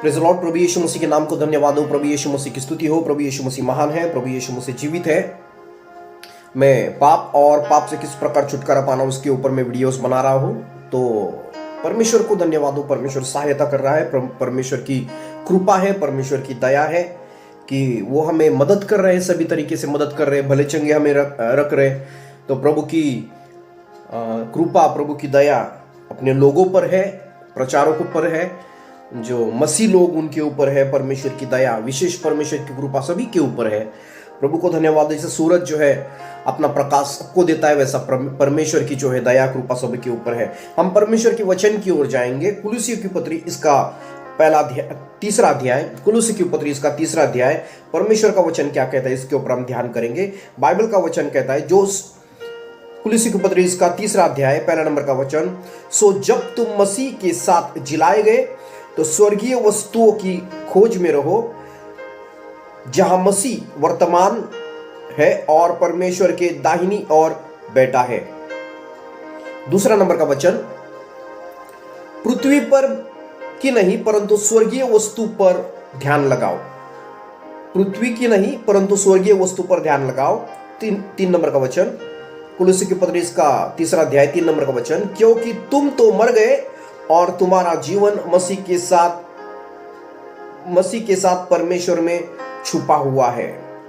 Praise the lord. प्रभु यीशु मसीह के नाम को धन्यवाद हो। प्रभु यीशु मसीह की स्तुति हो। प्रभु यीशु मसीह महान है। प्रभु यीशु मसीह जीवित है। मैं पाप से किस प्रकार छुटकारा पाना उसके ऊपर मैं वीडियोस बना रहा हूँ। तो परमेश्वर को धन्यवाद हो। परमेश्वर सहायता कर रहा है। परमेश्वर की कृपा है। परमेश्वर की दया है कि वो हमें मदद कर रहे हैं, सभी तरीके से मदद कर रहे हैं, भले चंगे हमें रख रहे। तो प्रभु की कृपा, प्रभु की दया अपने लोगों पर है, प्रचारकों पर है, जो मसीह लोग उनके ऊपर है। परमेश्वर की दया, विशेष परमेश्वर की कृपा सभी के ऊपर है। प्रभु को धन्यवाद। जैसे सूरज जो है अपना प्रकाश सबको देता है, वैसा परमेश्वर की जो है दया कृपा सभी के ऊपर है। हम परमेश्वर के वचन की ओर जाएंगे। कुलुस्सियों की पत्री इसका तीसरा अध्याय, कुलुस्सियों की पत्री इसका तीसरा अध्याय, परमेश्वर का वचन क्या कहता है इसके ऊपर हम ध्यान करेंगे। बाइबल का वचन कहता है, जो कुलुस्सियों की पत्री इसका तीसरा अध्याय पहला नंबर का वचन, सो जब तुम मसीह के साथ जिलाए गए तो स्वर्गीय वस्तुओं की खोज में रहो, जहां मसीह वर्तमान है और परमेश्वर के दाहिनी ओर बैठा है। दूसरा नंबर का वचन, पृथ्वी पर की नहीं परंतु स्वर्गीय वस्तु पर ध्यान लगाओ। पृथ्वी की नहीं परंतु स्वर्गीय वस्तु पर ध्यान लगाओ। तीन नंबर का वचन, कुलुस्सियों की पत्री इसका तीसरा अध्याय 3 नंबर का वचन, क्योंकि तुम तो मर गए और तुम्हारा जीवन मसीह के साथ परमेश्वर में छुपा हुआ है।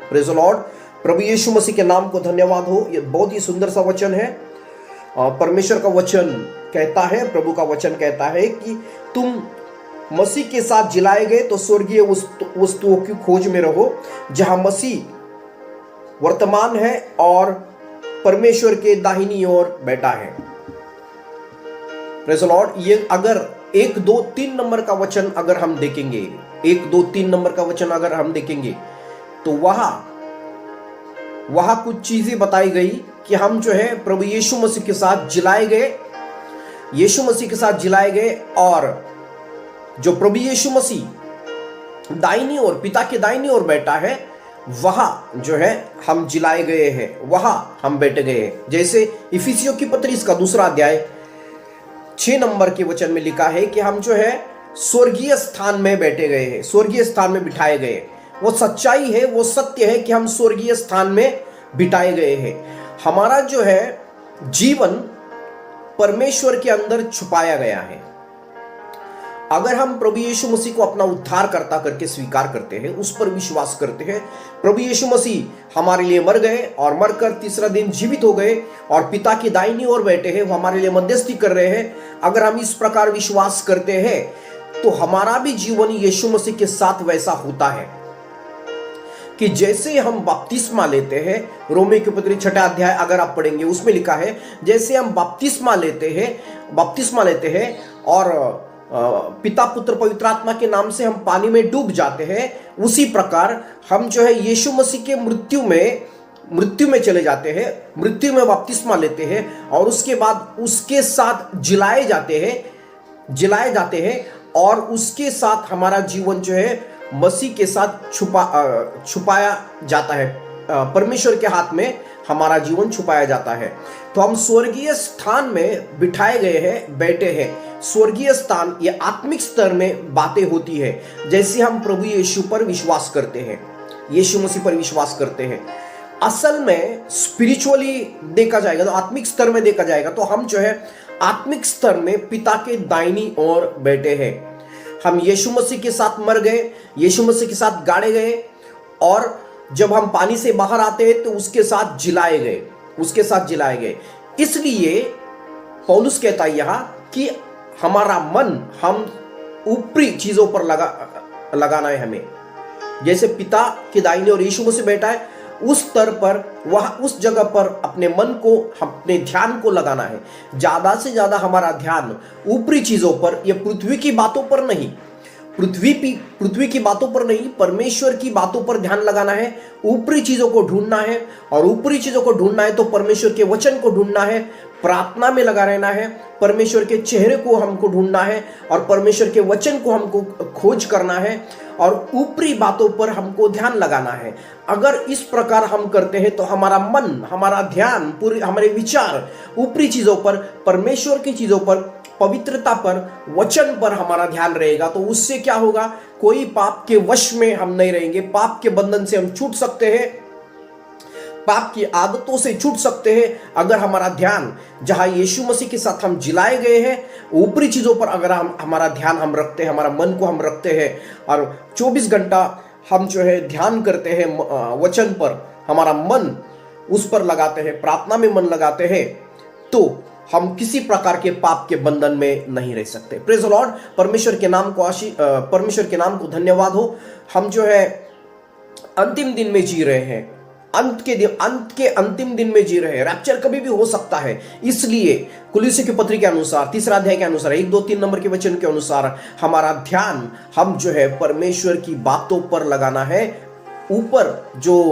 Praise the lord. प्रभु यीशु मसीह के नाम को धन्यवाद हो। ये बहुत ही सुंदर सा वचन है। परमेश्वर का वचन कहता है, प्रभु का वचन कहता है कि तुम मसीह के साथ जिलाए गए तो स्वर्गीय वस्तुओं की खोज में रहो, जहां मसीह वर्तमान है और परमेश्वर के दाहिनी ओर बैठा है। Praise the Lord. ये अगर 1, 2, 3 नंबर का वचन अगर हम देखेंगे, 1, 2, 3 नंबर का वचन अगर हम देखेंगे तो वहां कुछ चीजें बताई गई कि हम जो है प्रभु यीशु मसीह के साथ जिलाए गए, यीशु मसीह के साथ जिलाए गए, और जो प्रभु यीशु मसीह दाहिनी ओर, पिता के दाहिनी ओर बैठा है, वहां जो है हम जिलाए गए हैं, वहां हम बैठ गए हैं। जैसे इफिसियों की पत्री इसका दूसरा अध्याय 6 नंबर के वचन में लिखा है कि हम जो है स्वर्गीय स्थान में बैठे गए हैं, स्वर्गीय स्थान में बिठाए गए। वो सच्चाई है, वो सत्य है कि हम स्वर्गीय स्थान में बिठाए गए हैं। हमारा जो है जीवन परमेश्वर के अंदर छुपाया गया है। अगर हम प्रभु यीशु मसीह को अपना उद्धारकर्ता करके स्वीकार करते हैं, उस पर विश्वास करते हैं, प्रभु यीशु मसीह हमारे लिए मर गए और मरकर तीसरा दिन जीवित हो गए और पिता की दाहिनी ओर बैठे हैं, वो हमारे लिए मध्यस्थी कर रहे हैं। अगर हम इस प्रकार विश्वास करते हैं तो हमारा भी जीवन यीशु मसीह के साथ वैसा होता है कि जैसे हम बपतिस्मा लेते हैं। रोमी की पत्री 6 अध्याय अगर आप पढ़ेंगे, उसमें लिखा है, जैसे हम बपतिस्मा लेते हैं और पिता पुत्र पवित्र आत्मा के नाम से हम पानी में डूब जाते हैं, उसी प्रकार हम जो है यीशु मसीह के मृत्यु में चले जाते हैं, मृत्यु में बपतिस्मा लेते हैं और उसके बाद उसके साथ जिलाए जाते हैं और उसके साथ हमारा जीवन जो है मसीह के साथ छुपाया जाता है। परमेश्वर के हाथ में हमारा जीवन छुपाया जाता है। तो हम स्वर्गीय स्थान में बिठाए गए हैं, बैठे हैं। स्वर्गीय स्थान, ये आत्मिक स्तर में बातें होती है। जैसे हम प्रभु यीशु पर विश्वास करते हैं, यीशु मसीह पर विश्वास करते हैं, असल में स्पिरिचुअली देखा जाएगा, तो आत्मिक स्तर में देखा जाएगा, तो हम जो है आत्मिक स्तर में पिता के दाहिनी ओर बैठे हैं। हम यीशु मसीह के साथ मर गए, यीशु मसीह के साथ गाड़े गए, और जब हम पानी से बाहर आते हैं तो उसके साथ जिलाए गए। इसलिए पौलुस कहता है यहां कि हमारा मन हम ऊपरी चीजों पर लगाना है हमें। जैसे पिता के दाहिने और यीशु मसीह बैठा है, उस स्तर पर, वह उस जगह पर अपने मन को, अपने ध्यान को लगाना है। ज्यादा से ज्यादा हमारा ध्यान ऊपरी चीजों पर, यह पृथ्वी की बातों पर नहीं, पृथ्वी की बातों पर नहीं, परमेश्वर की बातों पर ध्यान लगाना है। ऊपरी चीजों को ढूंढना है, और ऊपरी चीजों को ढूंढना है तो परमेश्वर के वचन को ढूंढना है, प्रार्थना में लगा रहना है, परमेश्वर के चेहरे को हमको ढूंढना है और परमेश्वर के वचन को हमको खोज करना है, और ऊपरी बातों पर हमको ध्यान लगाना है। अगर इस प्रकार हम करते हैं तो हमारा मन, हमारा ध्यान, पूरे हमारे विचार ऊपरी चीजों पर, परमेश्वर की चीजों पर, पवित्रता पर, वचन पर हमारा ध्यान रहेगा, तो उससे क्या होगा, कोई पाप के वश में हम नहीं रहेंगे। पाप के बंधन से हम छूट सकते हैं, पाप की आदतों से छूट सकते हैं अगर हमारा ध्यान जहां यीशु मसीह के साथ हम जिलाए गए हैं, ऊपरी चीजों पर अगर हमारा ध्यान हम रखते हैं, हमारा मन को हम रखते हैं और 24 घंटा हम जो है ध्यान करते हैं वचन पर, हमारा मन उस पर लगाते हैं, प्रार्थना में मन लगाते हैं, तो हम किसी प्रकार के पाप के बंधन में नहीं रह सकते। Praise the Lord. परमेश्वर के नाम को धन्यवाद हो। हम जो है अंतिम दिन में जी रहे हैं, अंत के अंतिम दिन में जी रहे हैं। रैप्चर कभी भी हो सकता है, इसलिए कुलुस्सी की पत्री के अनुसार 3 अध्याय के अनुसार 1, 2, 3 नंबर के वचन के अनुसार हमारा ध्यान हम जो है परमेश्वर की बातों पर लगाना है। ऊपर जो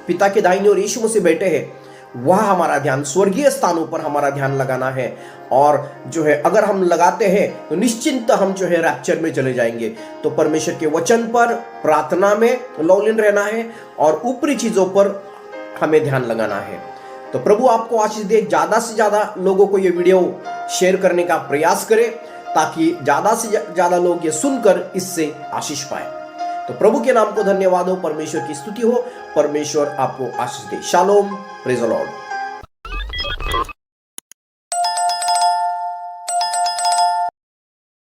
पिता के दाहिने ओर यीशु मसीह बैठे हैं, वह हमारा ध्यान, स्वर्गीय स्थानों पर हमारा ध्यान लगाना है। और जो है अगर हम लगाते हैं तो निश्चिंत हम जो है रैप्चर में चले जाएंगे। तो परमेश्वर के वचन पर, प्रार्थना में लौलीन रहना है और ऊपरी चीजों पर हमें ध्यान लगाना है। तो प्रभु आपको आशीष दे। ज्यादा से ज्यादा लोगों को ये वीडियो शेयर करने का प्रयास करें, ताकि ज्यादा से ज्यादा लोग ये सुनकर इससे आशीष पाए। तो प्रभु के नाम को धन्यवाद हो, परमेश्वर की स्तुति हो, परमेश्वर आपको आशीष दे। शालोम, प्रेज़ द लॉर्ड।